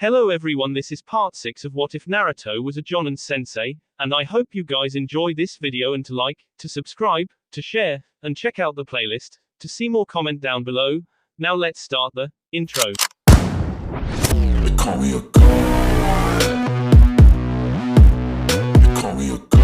Hello everyone, this is part 6 of What If Naruto Was a Jonin Sensei, and I hope you guys enjoy this video and to like, to subscribe, to share, and check out the playlist, to see more comment down below. Now let's start the intro. They call me a god. They call me a god.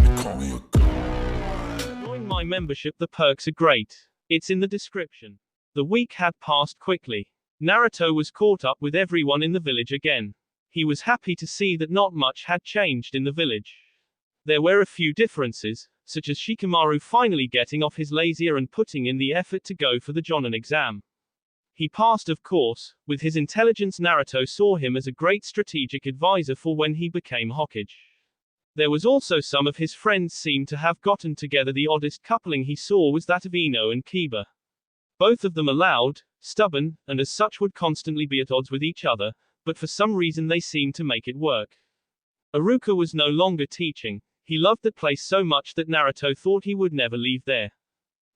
They call me a god. Join my membership, the perks are great. It's in the description. The week had passed quickly. Naruto was caught up with everyone in the village again. He was happy to see that not much had changed in the village. There were a few differences, such as Shikamaru finally getting off his lazier and putting in the effort to go for the Jonin exam. He passed, of course. With his intelligence, Naruto saw him as a great strategic advisor for when he became Hokage. There was also some of his friends seemed to have gotten together. The oddest coupling he saw was that of Ino and Kiba. Both of them are loud, stubborn, and as such would constantly be at odds with each other, but for some reason they seemed to make it work. Iruka was no longer teaching. He loved that place so much that Naruto thought he would never leave there.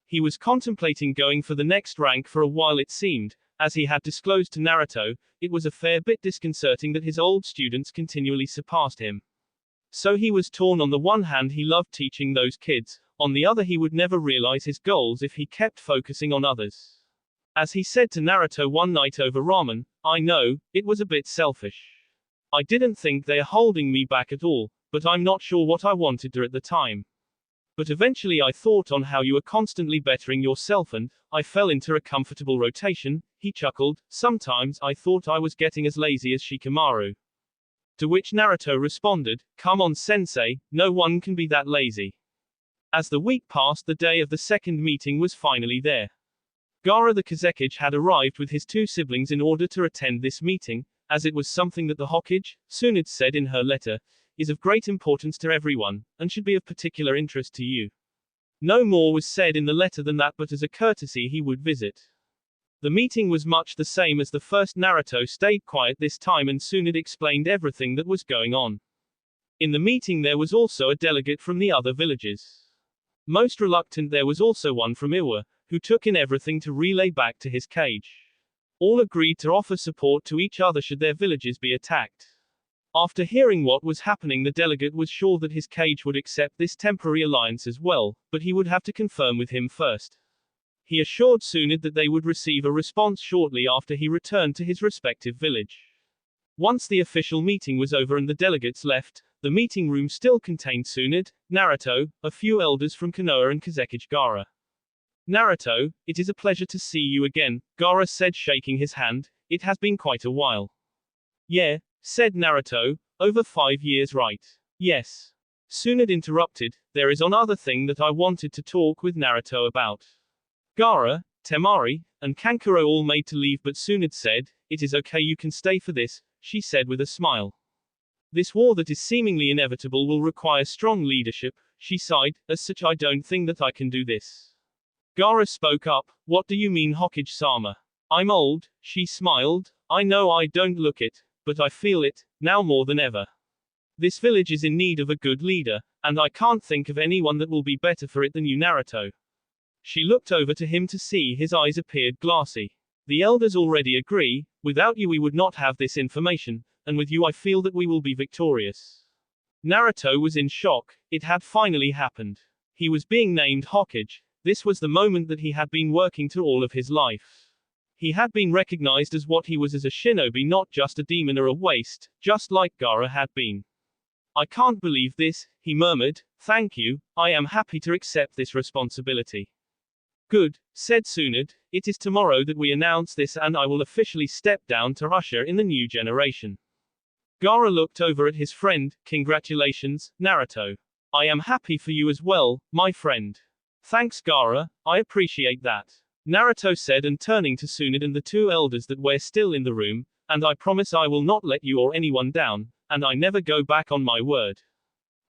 He was contemplating going for the next rank for a while. It seemed, as he had disclosed to Naruto, it was a fair bit disconcerting that his old students continually surpassed him. So he was torn. On the one hand, he loved teaching those kids. On the other, he would never realize his goals if he kept focusing on others. As he said to Naruto one night over ramen, "I know, it was a bit selfish. I didn't think they're holding me back at all, but I'm not sure what I wanted to at the time. But eventually I thought on how you were constantly bettering yourself and I fell into a comfortable rotation." He chuckled. "Sometimes I thought I was getting as lazy as Shikamaru." To which Naruto responded, "Come on Sensei, no one can be that lazy." As the week passed, the day of the second meeting was finally there. Gaara the Kazekage had arrived with his two siblings in order to attend this meeting, as it was something that the Hokage, Tsunade said in her letter, is of great importance to everyone, and should be of particular interest to you. No more was said in the letter than that, but as a courtesy he would visit. The meeting was much the same as the first. Naruto stayed quiet this time and Tsunade explained everything that was going on. In the meeting there was also a delegate from the other villages. Most reluctant there was also one from Iwa, who took in everything to relay back to his cage. All agreed to offer support to each other should their villages be attacked. After hearing what was happening, the delegate was sure that his cage would accept this temporary alliance as well, but he would have to confirm with him first. He assured Tsunade that they would receive a response shortly after he returned to his respective village. Once the official meeting was over and the delegates left, the meeting room still contained Tsunade, Naruto, a few elders from Konoha and Kazekage Gaara. "Naruto, it is a pleasure to see you again," Gaara said, shaking his hand. "It has been quite a while." "Yeah," said Naruto, "over 5 years, right?" "Yes." Tsunade interrupted, "There is one other thing that I wanted to talk with Naruto about." Gaara, Temari, and Kankuro all made to leave, but Tsunade said, "It is okay, you can stay for this," she said with a smile. "This war that is seemingly inevitable will require strong leadership," she sighed. "As such, I don't think that I can do this." Gaara spoke up, "What do you mean, Hokage-sama?" "I'm old," she smiled. "I know I don't look it, but I feel it, now more than ever. This village is in need of a good leader, and I can't think of anyone that will be better for it than you, Naruto." She looked over to him to see his eyes appeared glassy. "The elders already agree. Without you we would not have this information, and with you I feel that we will be victorious." Naruto was in shock. It had finally happened. He was being named Hokage. This was the moment that he had been working to all of his life. He had been recognized as what he was as a shinobi, not just a demon or a waste, just like Gaara had been. "I can't believe this," he murmured. "Thank you, I am happy to accept this responsibility." "Good," said Tsunade. "It is tomorrow that we announce this and I will officially step down to usher in the new generation." Gaara looked over at his friend. "Congratulations, Naruto. I am happy for you as well, my friend." "Thanks Gaara, I appreciate that," Naruto said, and turning to Tsunade and the two elders that were still in the room, "And I promise I will not let you or anyone down, and I never go back on my word."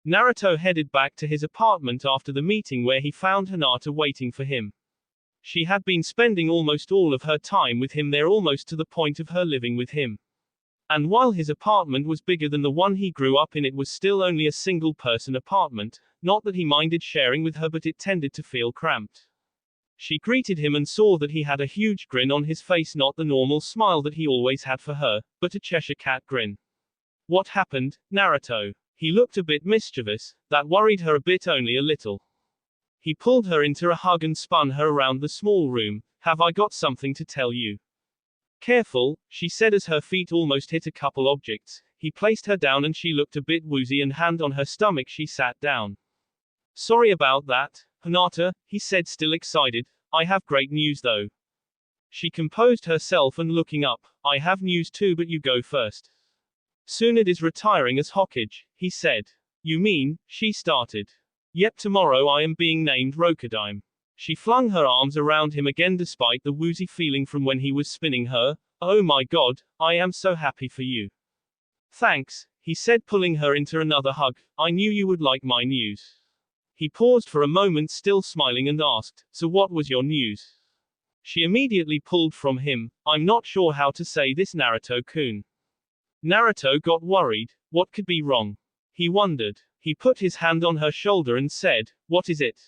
Naruto headed back to his apartment after the meeting where he found Hinata waiting for him. She had been spending almost all of her time with him there, almost to the point of her living with him. And while his apartment was bigger than the one he grew up in, it was still only a single-person apartment, not that he minded sharing with her, but it tended to feel cramped. She greeted him and saw that he had a huge grin on his face, not the normal smile that he always had for her, but a Cheshire cat grin. What happened, Naruto? He looked a bit mischievous, that worried her a bit, only a little. He pulled her into a hug and spun her around the small room. Have I got something to tell you? Careful, she said as her feet almost hit a couple objects. He placed her down and she looked a bit woozy, and hand on her stomach she sat down. Sorry about that, Hinata, he said, still excited. I have great news though. She composed herself and looking up, I have news too, but you go first. Tsunade is retiring as Hokage, he said. You mean, she started. Yep, tomorrow I am being named Rokudaime. She flung her arms around him again despite the woozy feeling from when he was spinning her. Oh my god, I am so happy for you. Thanks, he said, pulling her into another hug. I knew you would like my news. He paused for a moment, still smiling, and asked, so what was your news? She immediately pulled from him, I'm not sure how to say this, Naruto-kun. Naruto got worried. What could be wrong? He wondered. He put his hand on her shoulder and said, what is it?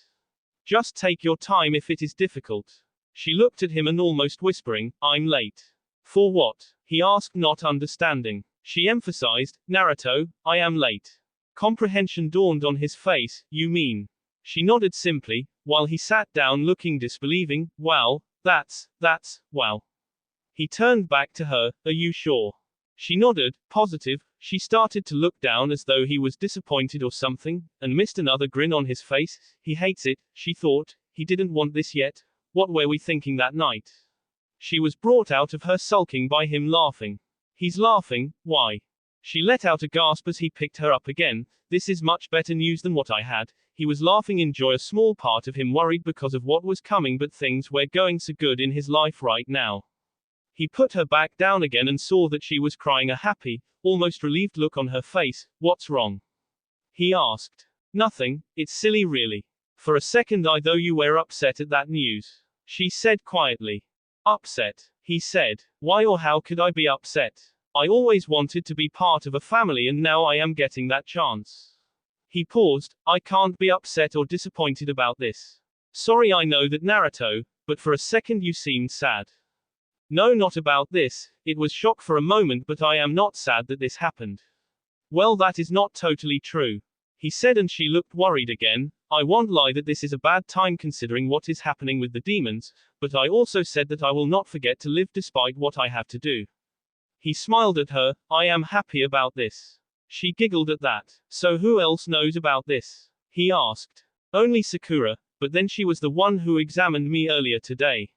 Just take your time if it is difficult. She looked at him and almost whispering, I'm late. For what? He asked, not understanding. She emphasized, Naruto, I am late. Comprehension dawned on his face. You mean? She nodded simply, while he sat down looking disbelieving. Wow, that's, wow. He turned back to her, are you sure? She nodded, positive. She started to look down as though he was disappointed or something, and missed another grin on his face. He hates it, she thought. He didn't want this yet. What were we thinking that night? She was brought out of her sulking by him laughing. He's laughing, why? She let out a gasp as he picked her up again. This is much better news than what I had. He was laughing in joy, a small part of him worried because of what was coming, but things were going so good in his life right now. He put her back down again and saw that she was crying, a happy, almost relieved look on her face. What's wrong? He asked. Nothing, it's silly really. For a second I thought you were upset at that news. She said quietly. Upset? He said. Why or how could I be upset? I always wanted to be part of a family and now I am getting that chance. He paused. I can't be upset or disappointed about this. Sorry, I know that, Naruto, but for a second you seemed sad. No, not about this. It was shock for a moment, but I am not sad that this happened. Well, that is not totally true. He said, and she looked worried again. I won't lie that this is a bad time considering what is happening with the demons, but I also said that I will not forget to live despite what I have to do. He smiled at her. I am happy about this. She giggled at that. So who else knows about this? He asked. Only Sakura, but then she was the one who examined me earlier today.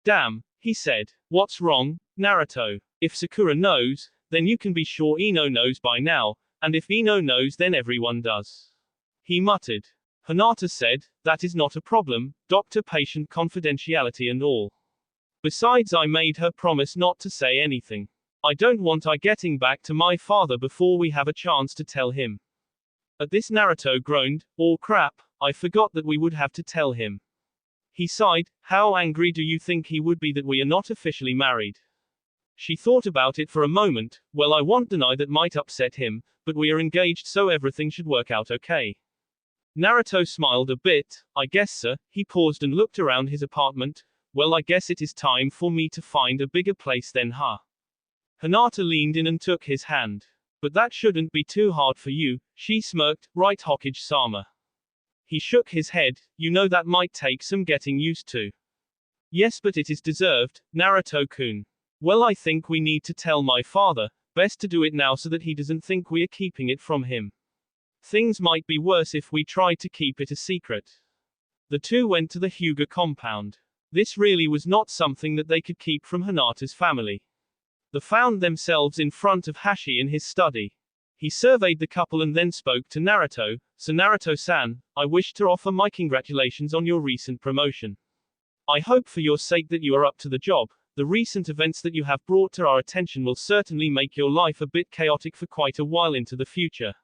Damn, he said. What's wrong, Naruto? If Sakura knows, then you can be sure Ino knows by now, and if Ino knows then everyone does. He muttered. Hinata said, that is not a problem, doctor-patient confidentiality and all. Besides, I made her promise not to say anything. I don't want I getting back to my father before we have a chance to tell him. At this, Naruto groaned. Oh crap, I forgot that we would have to tell him. He sighed. How angry do you think he would be that we are not officially married? She thought about it for a moment. Well, I won't deny that might upset him, but we are engaged, so everything should work out okay. Naruto smiled a bit. I guess so. He paused and looked around his apartment. Well, I guess it is time for me to find a bigger place then, huh? Hinata leaned in and took his hand. But that shouldn't be too hard for you, she smirked, right, Hokage-sama? He shook his head. You know that might take some getting used to. Yes, but it is deserved, Naruto-kun. Well, I think we need to tell my father. Best to do it now so that he doesn't think we are keeping it from him. Things might be worse if we tried to keep it a secret. The two went to the Hyuga compound. This really was not something that they could keep from Hinata's family. They found themselves in front of Hashi in his study. He surveyed the couple and then spoke to Naruto. So Naruto-san, I wish to offer my congratulations on your recent promotion. I hope for your sake that you are up to the job. The recent events that you have brought to our attention will certainly make your life a bit chaotic for quite a while into the future.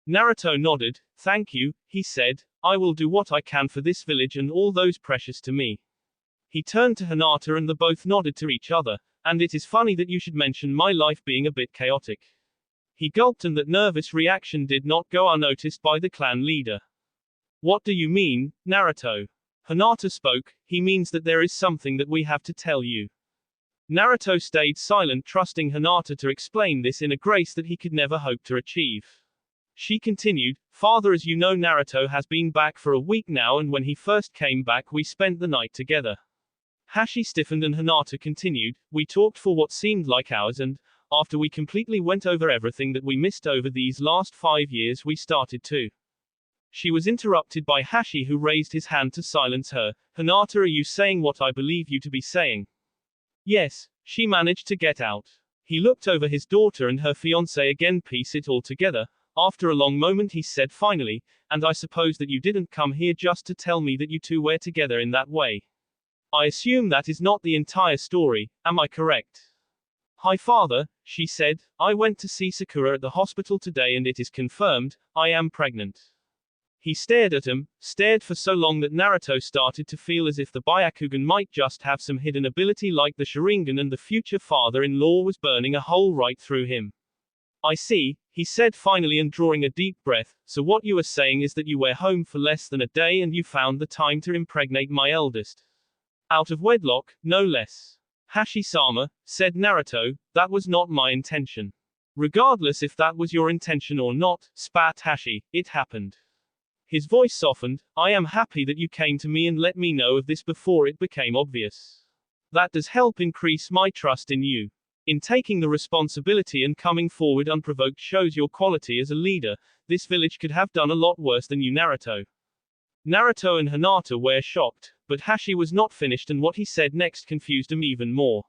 Naruto nodded. Thank you, he said. I will do what I can for this village and all those precious to me. He turned to Hinata and they both nodded to each other. And it is funny that you should mention my life being a bit chaotic. He gulped, and that nervous reaction did not go unnoticed by the clan leader. What do you mean, Naruto? Hinata spoke, he means that there is something that we have to tell you. Naruto stayed silent, trusting Hinata to explain this in a grace that he could never hope to achieve. She continued, Father, as you know, Naruto has been back for a week now, and when he first came back we spent the night together. Hashi stiffened and Hinata continued, we talked for what seemed like hours, and, after we completely went over everything that we missed over these last 5 years, we started to. She was interrupted by Hashi, who raised his hand to silence her. Hinata, are you saying what I believe you to be saying? Yes, she managed to get out. He looked over his daughter and her fiancé again, piece it all together. After a long moment he said finally, and I suppose that you didn't come here just to tell me that you two were together in that way. I assume that is not the entire story, am I correct? Hi father, she said, I went to see Sakura at the hospital today and it is confirmed, I am pregnant. He stared at him, stared for so long that Naruto started to feel as if the Byakugan might just have some hidden ability like the Sharingan, and the future father-in-law was burning a hole right through him. I see, he said finally, and drawing a deep breath, so what you are saying is that you were home for less than a day and you found the time to impregnate my eldest. Out of wedlock, no less. Hashi-sama, said Naruto, that was not my intention. Regardless if that was your intention or not, spat Hashi, it happened. His voice softened, I am happy that you came to me and let me know of this before it became obvious. That does help increase my trust in you. In taking the responsibility and coming forward unprovoked shows your quality as a leader. This village could have done a lot worse than you, Naruto. Naruto and Hinata were shocked, but Hashi was not finished, and what he said next confused him even more.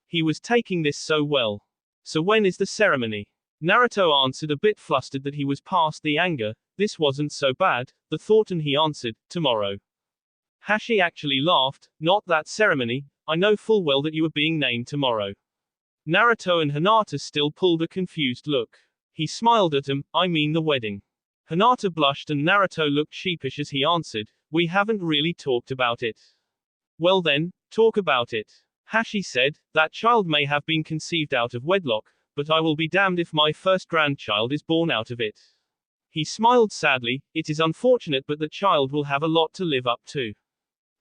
He was taking this so well. So when is the ceremony? Naruto answered, a bit flustered that he was past the anger. This wasn't so bad, the thought, and he answered, tomorrow. Hashi actually laughed, not that ceremony, I know full well that you are being named tomorrow. Naruto and Hinata still pulled a confused look. He smiled at him, I mean the wedding. Hinata blushed and Naruto looked sheepish as he answered, we haven't really talked about it. Well then, talk about it. Hashi said, that child may have been conceived out of wedlock, but I will be damned if my first grandchild is born out of it. He smiled sadly, it is unfortunate, but the child will have a lot to live up to.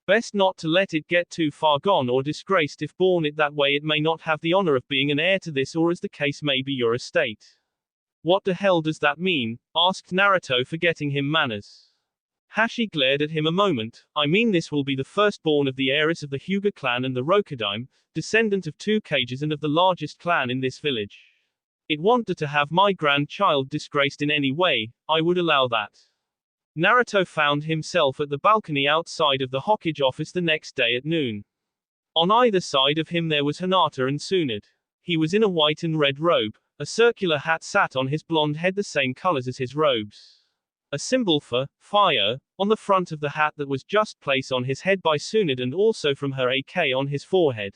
Best not to let it get too far gone or disgraced. If born it that way, it may not have the honor of being an heir to this, or as the case may be, your estate. What the hell does that mean? Asked Naruto, forgetting him manners. Hashi glared at him a moment. I mean, this will be the firstborn of the heiress of the Hyuga clan and the Rokudaime, descendant of 2 cages and of the largest clan in this village. It wanted to have my grandchild disgraced in any way, I would allow that. Naruto found himself at the balcony outside of the Hokage office the next day at noon. On either side of him there was Hinata and Tsunade. He was in a white and red robe. A circular hat sat on his blonde head, the same colors as his robes. A symbol for fire on the front of the hat that was just placed on his head by Tsunade, and also from her AK on his forehead.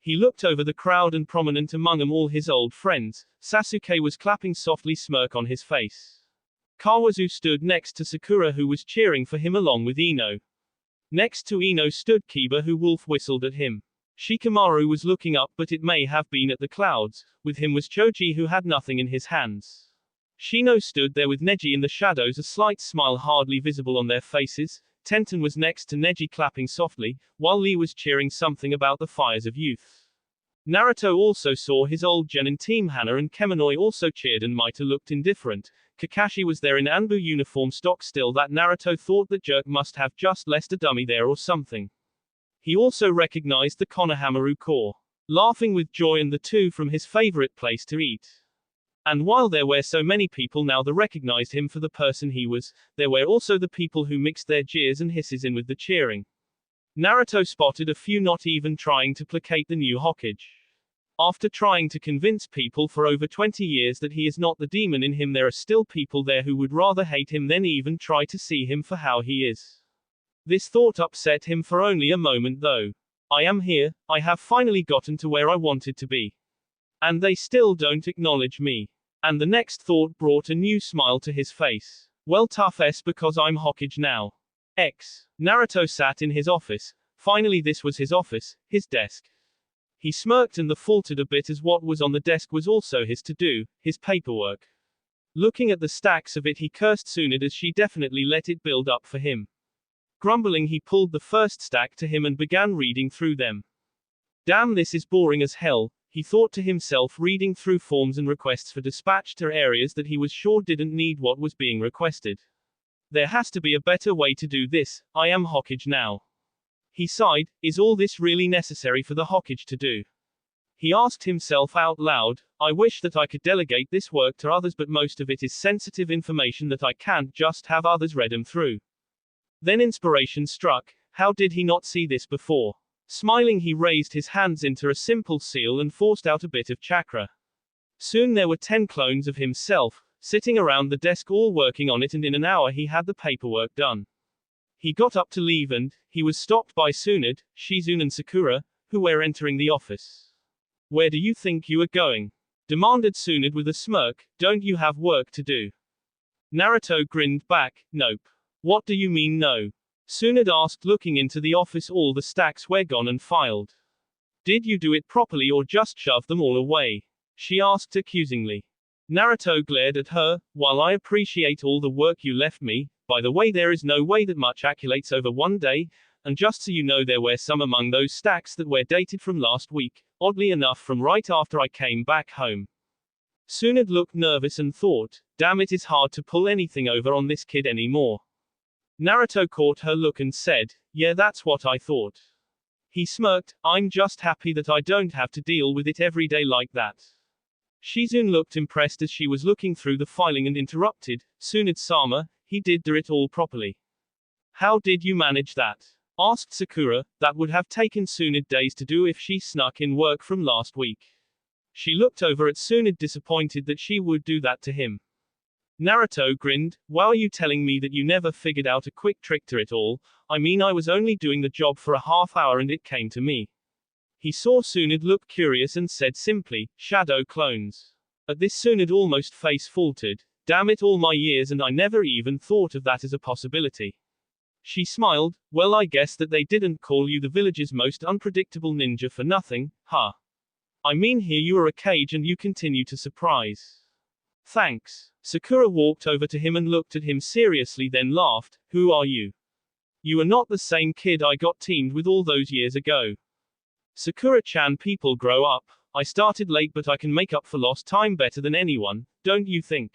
He looked over the crowd, and prominent among them all his old friends, Sasuke was clapping softly, smirk on his face. Kawazu stood next to Sakura, who was cheering for him along with Ino. Next to Ino stood Kiba, who wolf whistled at him. Shikamaru was looking up, but it may have been at the clouds. With him was Choji, who had nothing in his hands. Shino stood there with Neji in the shadows, a slight smile hardly visible on their faces. Tenten was next to Neji clapping softly, while Lee was cheering something about the fires of youth. Naruto also saw his old Jonin team. Hana and Kemonoi also cheered, and Maita looked indifferent. Kakashi was there in Anbu uniform stock still. That Naruto thought that jerk must have just left a dummy there or something. He also recognized the Konohamaru Corps, laughing with joy, and the two from his favorite place to eat. And while there were so many people now that recognized him for the person he was, there were also the people who mixed their jeers and hisses in with the cheering. Naruto spotted a few not even trying to placate the new Hokage. After trying to convince people for over 20 years that he is not the demon in him, there are still people there who would rather hate him than even try to see him for how he is. This thought upset him for only a moment though. I am here, I have finally gotten to where I wanted to be. And they still don't acknowledge me. And the next thought brought a new smile to his face. Well, tough s because I'm Hokage now. Naruto sat in his office. Finally, this was his office, his desk. He smirked and faltered a bit, as what was on the desk was also his to-do, his paperwork. Looking at the stacks of it, he cursed Tsunade as she definitely let it build up for him. Grumbling, he pulled the first stack to him and began reading through them. Damn, this is boring as hell, he thought to himself, reading through forms and requests for dispatch to areas that he was sure didn't need what was being requested. There has to be a better way to do this, I am Hokage now. He sighed, is all this really necessary for the Hokage to do? He asked himself out loud, I wish that I could delegate this work to others, but most of it is sensitive information that I can't just have others read them through. Then inspiration struck. How did he not see this before? Smiling, he raised his hands into a simple seal and forced out a bit of chakra. Soon there were 10 clones of himself, sitting around the desk, all working on it, and in an hour he had the paperwork done. He got up to leave and he was stopped by Tsunade, Shizune and Sakura, who were entering the office. Where do you think you are going? Demanded Tsunade with a smirk, don't you have work to do? Naruto grinned back, nope. What do you mean no? Tsunade asked, looking into the office. All the stacks were gone and filed. Did you do it properly or just shove them all away? She asked accusingly. Naruto glared at her, while I appreciate all the work you left me, by the way there is no way that much accumulates over one day, and just so you know there were some among those stacks that were dated from last week, oddly enough from right after I came back home. Tsunade looked nervous and thought, damn, it is hard to pull anything over on this kid anymore. Naruto caught her look and said, yeah, that's what I thought. He smirked, I'm just happy that I don't have to deal with it every day like that. Shizune looked impressed as she was looking through the filing and interrupted, Tsunade-sama, he did do it all properly. How did you manage that? Asked Sakura. That would have taken Tsunade days to do if she snuck in work from last week. She looked over at Tsunade, disappointed that she would do that to him. Naruto grinned, why are you telling me that you never figured out a quick trick to it all? I mean, I was only doing the job for a half hour and it came to me. He saw Tsunade look curious and said simply, shadow clones. At this Tsunade almost face faltered, damn it, all my years and I never even thought of that as a possibility. She smiled, well, I guess that they didn't call you the village's most unpredictable ninja for nothing, huh? I mean, here you are a Kage and you continue to surprise. Thanks. Sakura walked over to him and looked at him seriously, then laughed, who are you? You are not the same kid I got teamed with all those years ago. Sakura-chan, people grow up. I started late but I can make up for lost time better than anyone, don't you think?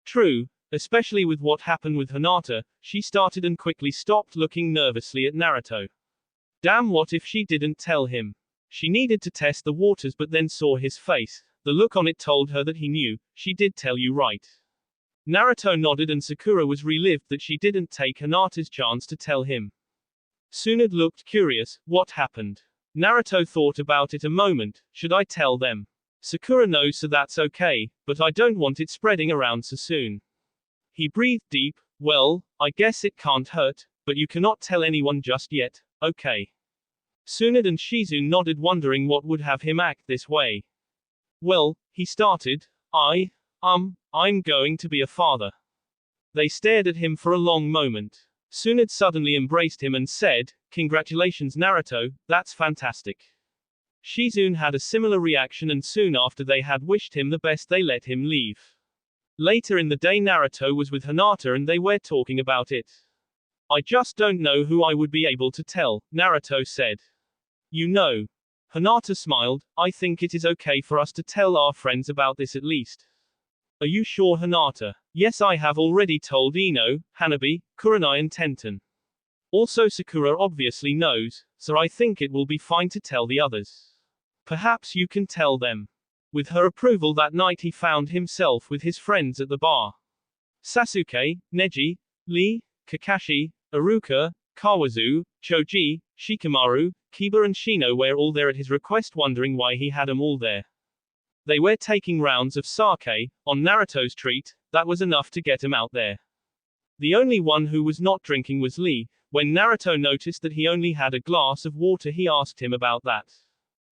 True. Especially with what happened with Hinata, she started and quickly stopped, looking nervously at Naruto. Damn, what if she didn't tell him? She needed to test the waters but then saw his face. The look on it told her that he knew. She did tell you, right? Naruto nodded and Sakura was relieved that she didn't take Hinata's chance to tell him. Tsunade looked curious, what happened? Naruto thought about it a moment, should I tell them? Sakura knows, so that's okay, but I don't want it spreading around so soon. He breathed deep, well, I guess it can't hurt, but you cannot tell anyone just yet, okay? Tsunade and Shizune nodded, wondering what would have him act this way. Well, he started, I'm going to be a father. They stared at him for a long moment. Tsunade suddenly embraced him and said, congratulations Naruto, that's fantastic. Shizune had a similar reaction and soon after they had wished him the best they let him leave. Later in the day Naruto was with Hinata and they were talking about it. I just don't know who I would be able to tell, Naruto said. You know. Hinata smiled, I think it is okay for us to tell our friends about this at least. Are you sure, Hinata? Yes, I have already told Ino, Hanabi, Kurenai and Tenten. Also Sakura obviously knows, so I think it will be fine to tell the others. Perhaps you can tell them. With her approval that night he found himself with his friends at the bar. Sasuke, Neji, Lee, Kakashi, Iruka, Kawazu, Choji, Shikamaru, Kiba and Shino were all there at his request, wondering why he had them all there. They were taking rounds of sake, on Naruto's treat, that was enough to get him out there. The only one who was not drinking was Lee. When Naruto noticed that he only had a glass of water he asked him about that.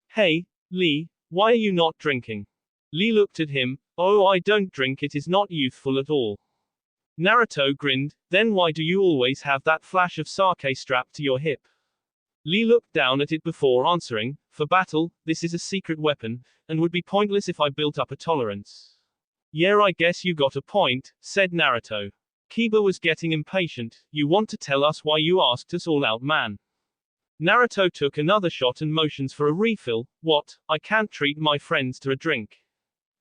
Hey, Lee, why are you not drinking? Lee looked at him, oh, I don't drink, it is not youthful at all. Naruto grinned, then why do you always have that flash of sake strapped to your hip? Lee looked down at it before answering, for battle, this is a secret weapon, and would be pointless if I built up a tolerance. Yeah, I guess you got a point, said Naruto. Kiba was getting impatient. You want to tell us why you asked us all out, man? Naruto took another shot and motions for a refill. What? I can't treat my friends to a drink.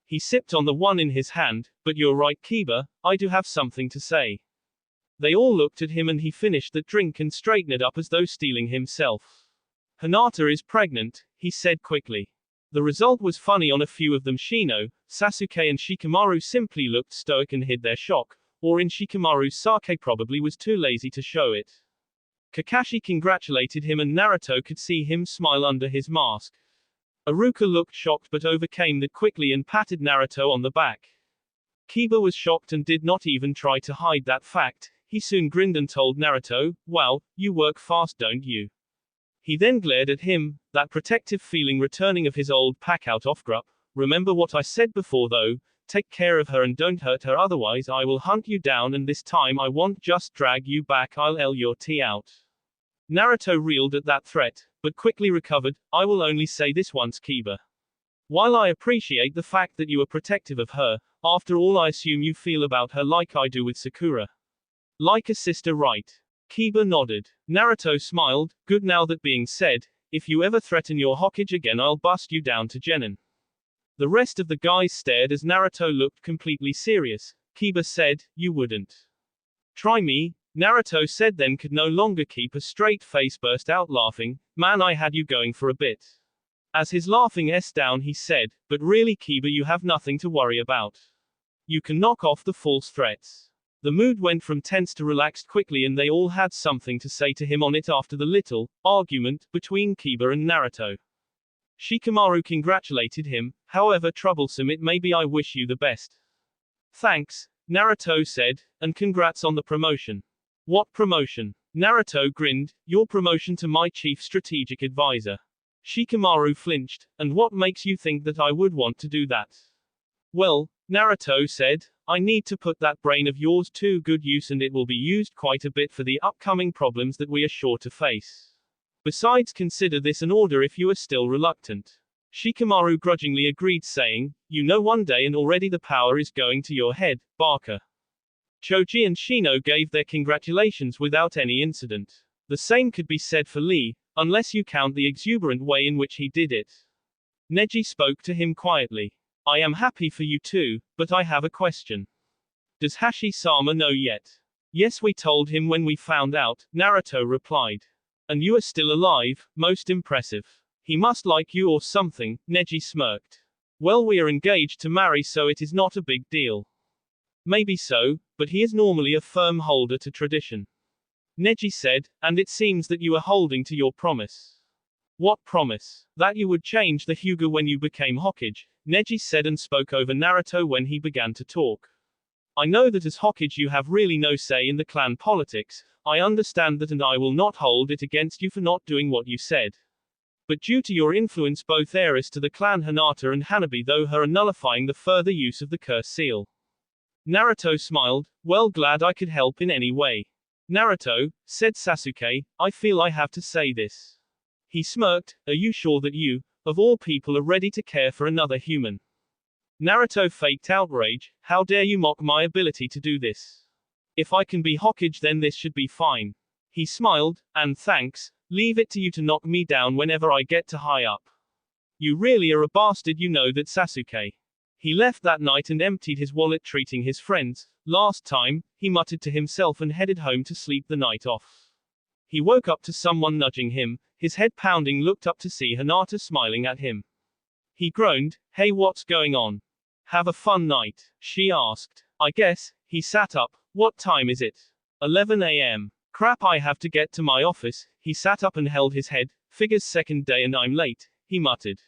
He sipped on the one in his hand. But you're right, Kiba, I do have something to say. They all looked at him and he finished that drink and straightened it up as though stealing himself. Hinata is pregnant, he said quickly. The result was funny on a few of them. Shino, Sasuke and Shikamaru simply looked stoic and hid their shock, or in Shikamaru's Sake probably was too lazy to show it. Kakashi congratulated him and Naruto could see him smile under his mask. Iruka looked shocked but overcame that quickly and patted Naruto on the back. Kiba was shocked and did not even try to hide that fact. He soon grinned and told Naruto, "Wow, you work fast, don't you?" He then glared at him, that protective feeling returning of his old pack-out off-grup. "Remember what I said before though, take care of her and don't hurt her otherwise I will hunt you down and this time I won't just drag you back, I'll L your tea out." Naruto reeled at that threat, but quickly recovered. "I will only say this once, Kiba. While I appreciate the fact that you are protective of her, after all I assume you feel about her like I do with Sakura. Like a sister, right?" Kiba nodded. Naruto smiled. "Good, now that being said, if you ever threaten your Hokage again I'll bust you down to Jonin." The rest of the guys stared as Naruto looked completely serious. Kiba said, "You wouldn't try me?" Naruto said, then could no longer keep a straight face, burst out laughing. "Man, I had you going for a bit." As his laughing down he said, "But really Kiba, you have nothing to worry about. You can knock off the false threats." The mood went from tense to relaxed quickly and they all had something to say to him on it after the little argument between Kiba and Naruto. Shikamaru congratulated him, "However troublesome it may be, I wish you the best." "Thanks," Naruto said, "and congrats on the promotion." "What promotion?" Naruto grinned. "Your promotion to my chief strategic advisor." Shikamaru flinched. "And what makes you think that I would want to do that?" "Well," Naruto said, "I need to put that brain of yours to good use and it will be used quite a bit for the upcoming problems that we are sure to face. Besides, consider this an order if you are still reluctant." Shikamaru grudgingly agreed, saying, "You know, one day and already the power is going to your head, Barker." Choji and Shino gave their congratulations without any incident. The same could be said for Lee, unless you count the exuberant way in which he did it. Neji spoke to him quietly. "I am happy for you too, but I have a question. Does Hashi-sama know yet?" "Yes, we told him when we found out," Naruto replied. "And you are still alive? Most impressive. He must like you or something," Neji smirked. "Well, we are engaged to marry, so it is not a big deal." "Maybe so, but he is normally a firm holder to tradition," Neji said, "and it seems that you are holding to your promise." "What promise?" "That you would change the Hyuga when you became Hokage," Neji said and spoke over Naruto when he began to talk. "I know that as Hokage you have really no say in the clan politics. I understand that and I will not hold it against you for not doing what you said. But due to your influence, both heiress to the clan Hinata and Hanabi though her are nullifying the further use of the curse seal." Naruto smiled. "Well, glad I could help in any way." "Naruto," said Sasuke, "I feel I have to say this." He smirked. "Are you sure that you, of all people, are ready to care for another human?" Naruto faked outrage. "How dare you mock my ability to do this? If I can be Hokage then this should be fine." He smiled. "And thanks. Leave it to you to knock me down whenever I get to high up. You really are a bastard, you know that, Sasuke." He left that night and emptied his wallet, treating his friends. "Last time," he muttered to himself and headed home to sleep the night off. He woke up to someone nudging him. His head pounding, looked up to see Hinata smiling at him. He groaned. "Hey, what's going on? Have a fun night?" she asked. "I guess." He sat up. "What time is it?" 11 a.m. "Crap, I have to get to my office." He sat up and held his head. "Figures second day and I'm late," he muttered.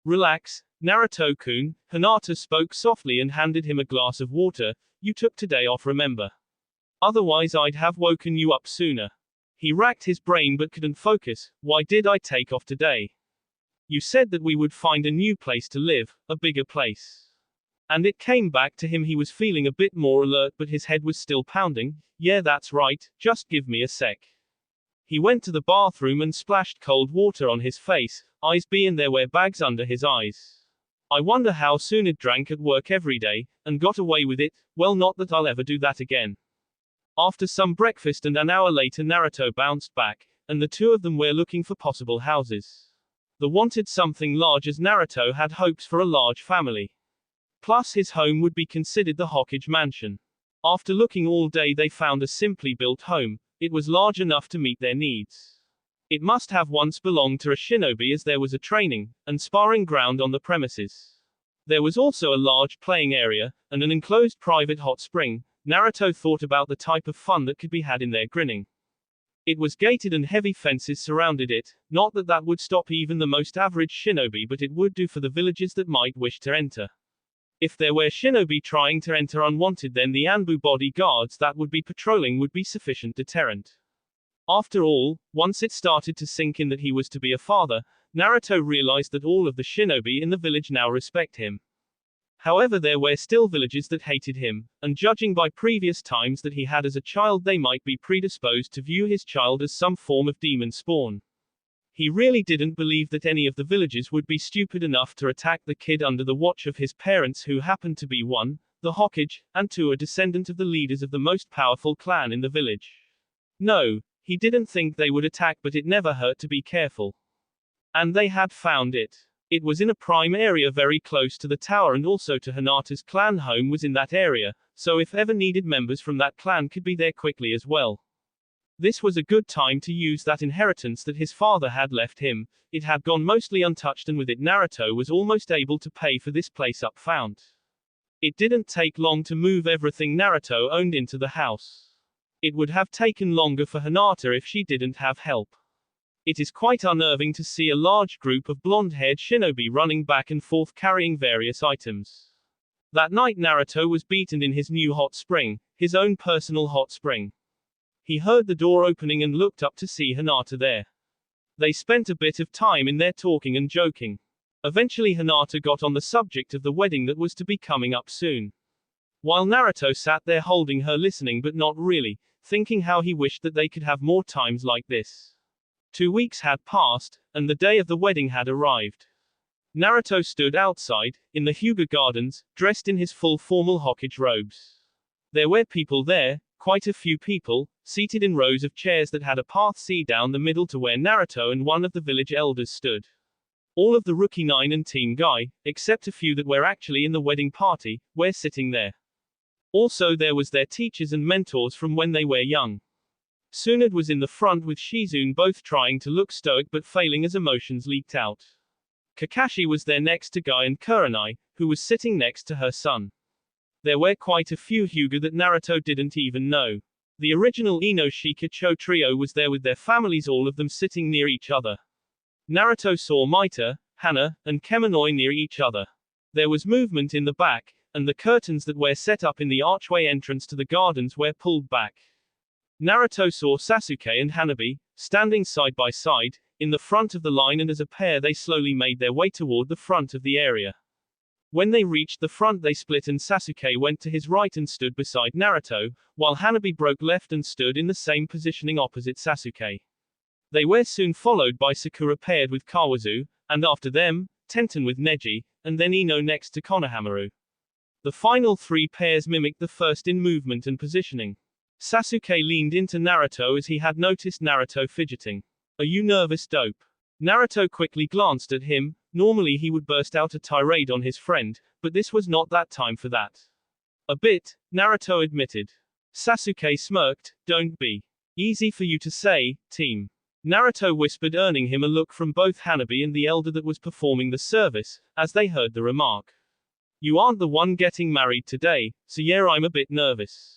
"Relax, Naruto-kun," Hinata spoke softly and handed him a glass of water. "You took today off, remember? Otherwise I'd have woken you up sooner." He racked his brain but couldn't focus. "Why did I take off today? You said that we would find a new place to live, a bigger place." And it came back to him. He was feeling a bit more alert but his head was still pounding. "Yeah, that's right, just give me a sec." He went to the bathroom and splashed cold water on his face. Eyes being there were bags under his eyes. "I wonder how soon it drank at work every day, and got away with it. Well, not that I'll ever do that again." After some breakfast and an hour later Naruto bounced back, and the two of them were looking for possible houses. They wanted something large as Naruto had hopes for a large family. Plus his home would be considered the Hokage mansion. After looking all day they found a simply built home. It was large enough to meet their needs. It must have once belonged to a shinobi as there was a training and sparring ground on the premises. There was also a large playing area, and an enclosed private hot spring. Naruto thought about the type of fun that could be had in there grinning. It was gated and heavy fences surrounded it, not that that would stop even the most average shinobi but it would do for the villagers that might wish to enter. If there were shinobi trying to enter unwanted then the Anbu bodyguards that would be patrolling would be sufficient deterrent. After all, once it started to sink in that he was to be a father, Naruto realized that all of the shinobi in the village now respect him. However, there were still villagers that hated him, and judging by previous times that he had as a child they might be predisposed to view his child as some form of demon spawn. He really didn't believe that any of the villagers would be stupid enough to attack the kid under the watch of his parents who happened to be one, the Hokage, and two a descendant of the leaders of the most powerful clan in the village. No, he didn't think they would attack but it never hurt to be careful. And they had found it. It was in a prime area very close to the tower and also to Hinata's clan home was in that area, so if ever needed members from that clan could be there quickly as well. This was a good time to use that inheritance that his father had left him. It had gone mostly untouched and with it Naruto was almost able to pay for this place up found. It didn't take long to move everything Naruto owned into the house. It would have taken longer for Hinata if she didn't have help. It is quite unnerving to see a large group of blonde-haired shinobi running back and forth carrying various items. That night Naruto was beaten in his new hot spring, his own personal hot spring. He heard the door opening and looked up to see Hinata there. They spent a bit of time in there talking and joking. Eventually Hinata got on the subject of the wedding that was to be coming up soon. While Naruto sat there holding her listening but not really, thinking how he wished that they could have more times like this. 2 weeks had passed, and the day of the wedding had arrived. Naruto stood outside, in the Hyuga Gardens, dressed in his full formal Hokage robes. There were people there, quite a few people, seated in rows of chairs that had a path down the middle to where Naruto and one of the village elders stood. All of the Rookie 9 and Team Guy, except a few that were actually in the wedding party, were sitting there. Also there was their teachers and mentors from when they were young. Tsunade was in the front with Shizune both trying to look stoic but failing as emotions leaked out. Kakashi was there next to Guy and Kurenai, who was sitting next to her son. There were quite a few Hyuga that Naruto didn't even know. The original Ino Shikacho trio was there with their families, all of them sitting near each other. Naruto saw Maita, Hana, and Kemonoi near each other. There was movement in the back, and the curtains that were set up in the archway entrance to the gardens were pulled back. Naruto saw Sasuke and Hanabi, standing side by side, in the front of the line, and as a pair they slowly made their way toward the front of the area. When they reached the front they split and Sasuke went to his right and stood beside Naruto, while Hanabi broke left and stood in the same positioning opposite Sasuke. They were soon followed by Sakura paired with Kawazu, and after them, Tenten with Neji, and then Ino next to Konohamaru. The final three pairs mimicked the first in movement and positioning. Sasuke leaned into Naruto as he had noticed Naruto fidgeting. "Are you nervous, dope?" Naruto quickly glanced at him. Normally he would burst out a tirade on his friend, but this was not that time for that. "A bit," Naruto admitted. Sasuke smirked. "Don't be. Easy for you to say, team." Naruto whispered, earning him a look from both Hanabi and the elder that was performing the service, as they heard the remark. "You aren't the one getting married today, so yeah, I'm a bit nervous."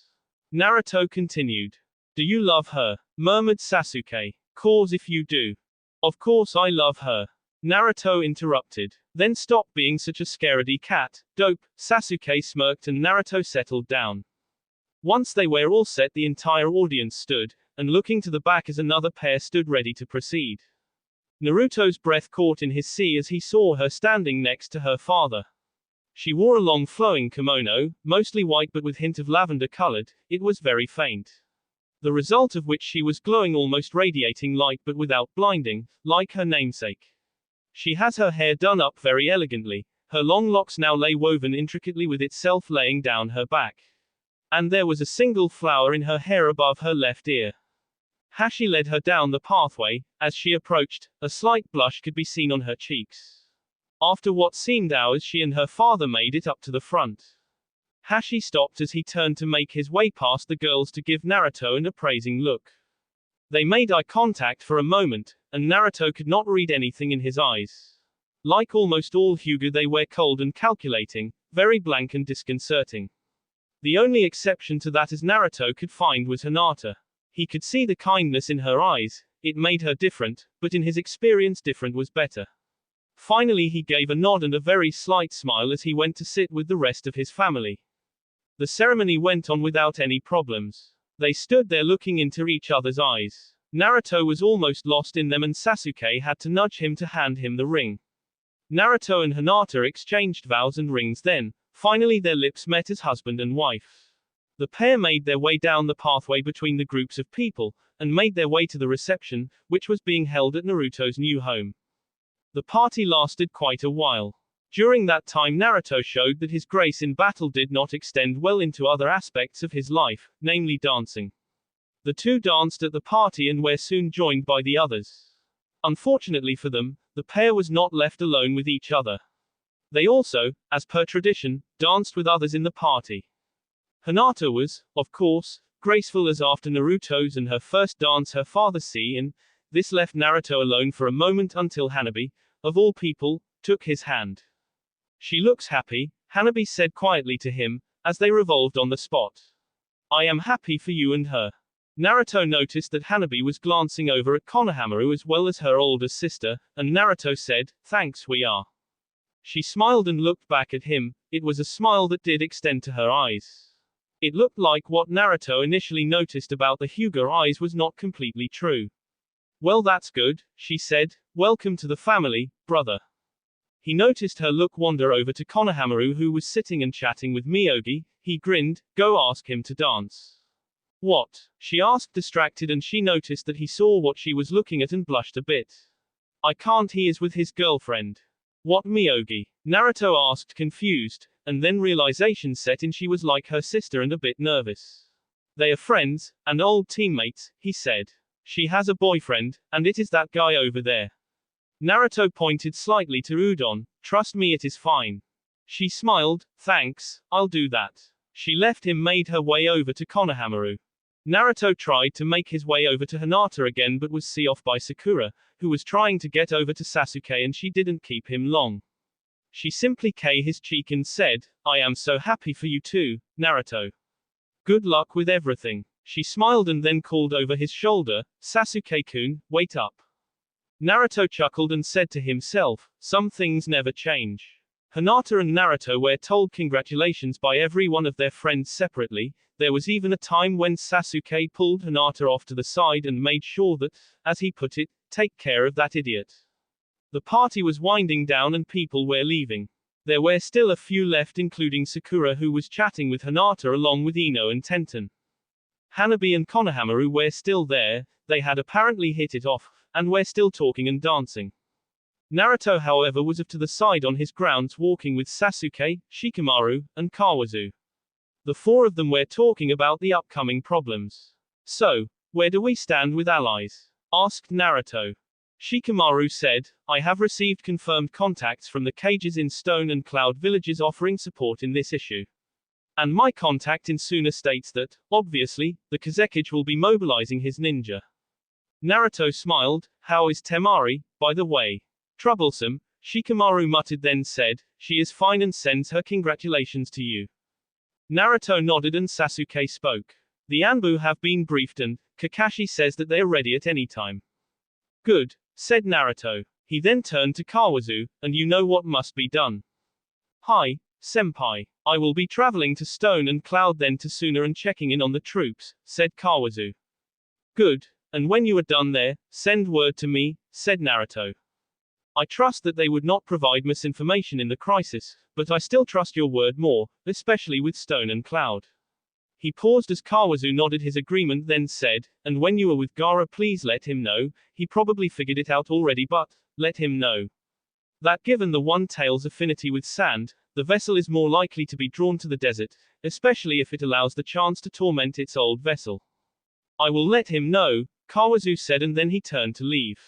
Naruto continued. "Do you love her?" murmured Sasuke. "'Cause if you do." "Of course I love her." Naruto interrupted. "Then stop being such a scaredy cat, dope." Sasuke smirked and Naruto settled down. Once they were all set the entire audience stood, and looking to the back as another pair stood ready to proceed. Naruto's breath caught in his sea as he saw her standing next to her father. She wore a long flowing kimono, mostly white but with hint of lavender colored. It was very faint. The result of which she was glowing, almost radiating light but without blinding, like her namesake. She has her hair done up very elegantly. Her long locks now lay woven intricately with itself laying down her back. And there was a single flower in her hair above her left ear. Hashi led her down the pathway. As she approached, a slight blush could be seen on her cheeks. After what seemed hours, she and her father made it up to the front. Hashi stopped as he turned to make his way past the girls to give Naruto an appraising look. They made eye contact for a moment, and Naruto could not read anything in his eyes. Like almost all Hyuga, they were cold and calculating, very blank and disconcerting. The only exception to that as Naruto could find was Hinata. He could see the kindness in her eyes. It made her different, but in his experience different was better. Finally he gave a nod and a very slight smile as he went to sit with the rest of his family. The ceremony went on without any problems. They stood there looking into each other's eyes. Naruto was almost lost in them and Sasuke had to nudge him to hand him the ring. Naruto and Hinata exchanged vows and rings, then, finally their lips met as husband and wife. The pair made their way down the pathway between the groups of people, and made their way to the reception, which was being held at Naruto's new home. The party lasted quite a while. During that time Naruto showed that his grace in battle did not extend well into other aspects of his life, namely dancing. The two danced at the party and were soon joined by the others. Unfortunately for them, the pair was not left alone with each other. They also, as per tradition, danced with others in the party. Hinata was, of course, graceful as after Naruto's and her first dance her father see, and this left Naruto alone for a moment until Hanabi, of all people, took his hand. She looks happy, Hanabi said quietly to him, as they revolved on the spot. I am happy for you and her. Naruto noticed that Hanabi was glancing over at Konohamaru as well as her older sister, and Naruto said, thanks, we are. She smiled and looked back at him. It was a smile that did extend to her eyes. It looked like what Naruto initially noticed about the Hyuga eyes was not completely true. Well, that's good, she said. Welcome to the family, brother. He noticed her look wander over to Konohamaru, who was sitting and chatting with Miyogi. He grinned. Go ask him to dance. What? She asked, distracted, and she noticed that he saw what she was looking at and blushed a bit. I can't, he is with his girlfriend. What Miyogi? Naruto asked, confused, and then realization set in, she was like her sister and a bit nervous. They are friends, and old teammates, he said. She has a boyfriend, and it is that guy over there. Naruto pointed slightly to Udon. Trust me, it is fine. She smiled. Thanks, I'll do that. She left him, made her way over to Konohamaru. Naruto tried to make his way over to Hinata again but was seen off by Sakura, who was trying to get over to Sasuke, and she didn't keep him long. She simply kissed his cheek and said, I am so happy for you too, Naruto. Good luck with everything. She smiled and then called over his shoulder, Sasuke-kun, wait up. Naruto chuckled and said to himself, some things never change. Hinata and Naruto were told congratulations by every one of their friends separately. There was even a time when Sasuke pulled Hinata off to the side and made sure that, as he put it, take care of that idiot. The party was winding down and people were leaving. There were still a few left, including Sakura, who was chatting with Hinata along with Ino and Tenten. Hanabi and Konohamaru were still there. They had apparently hit it off, and were still talking and dancing. Naruto, however, was off to the side on his grounds walking with Sasuke, Shikamaru, and Kawazu. The four of them were talking about the upcoming problems. So, where do we stand with allies? Asked Naruto. Shikamaru said, I have received confirmed contacts from the cages in Stone and Cloud villages offering support in this issue. And my contact in Suna states that, obviously, the Kazekage will be mobilizing his ninja. Naruto smiled. How is Temari, by the way? Troublesome, Shikamaru muttered, then said, she is fine and sends her congratulations to you. Naruto nodded and Sasuke spoke. The Anbu have been briefed and Kakashi says that they are ready at any time. Good, said Naruto. He then turned to Kawazu, and you know what must be done. Hi, senpai. I will be traveling to Stone and Cloud then to Suna and checking in on the troops, said Kawazu. Good, and when you are done there, send word to me, said Naruto. I trust that they would not provide misinformation in the crisis, but I still trust your word more, especially with Stone and Cloud. He paused as Kawazu nodded his agreement, then said, and when you are with Gaara please let him know. He probably figured it out already, but let him know that given the One Tail's affinity with sand, the vessel is more likely to be drawn to the desert. especially if it allows the chance to torment its old vessel. I will let him know, Kawazu said, and then he turned to leave.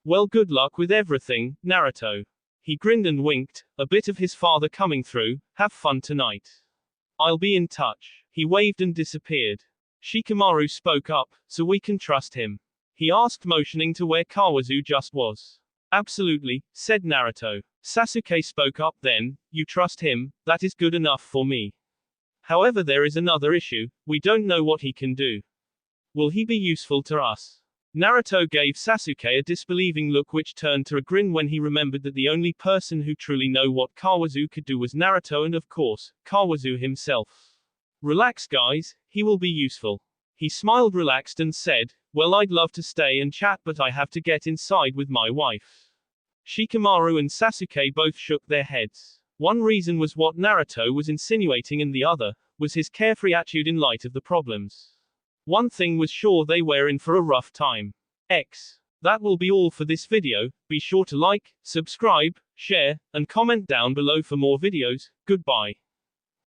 Well, good luck with everything, Naruto. He grinned and winked, a bit of his father coming through. Have fun tonight. I'll be in touch. He waved and disappeared. Shikamaru spoke up, so we can trust him? He asked, motioning to where Kawazu just was. Absolutely, said Naruto. Sasuke spoke up then, you trust him, that is good enough for me. However, there is another issue, we don't know what he can do. Will he be useful to us? Naruto gave Sasuke a disbelieving look which turned to a grin when he remembered that the only person who truly knew what Kawazu could do was Naruto and of course, Kawazu himself. Relax guys, he will be useful. He smiled relaxed and said, well, I'd love to stay and chat but I have to get inside with my wife. Shikamaru and Sasuke both shook their heads. One reason was what Naruto was insinuating and the other was his carefree attitude in light of the problems. One thing was sure, they were in for a rough time. That will be all for this video. Be sure to like, subscribe, share, and comment down below for more videos. Goodbye.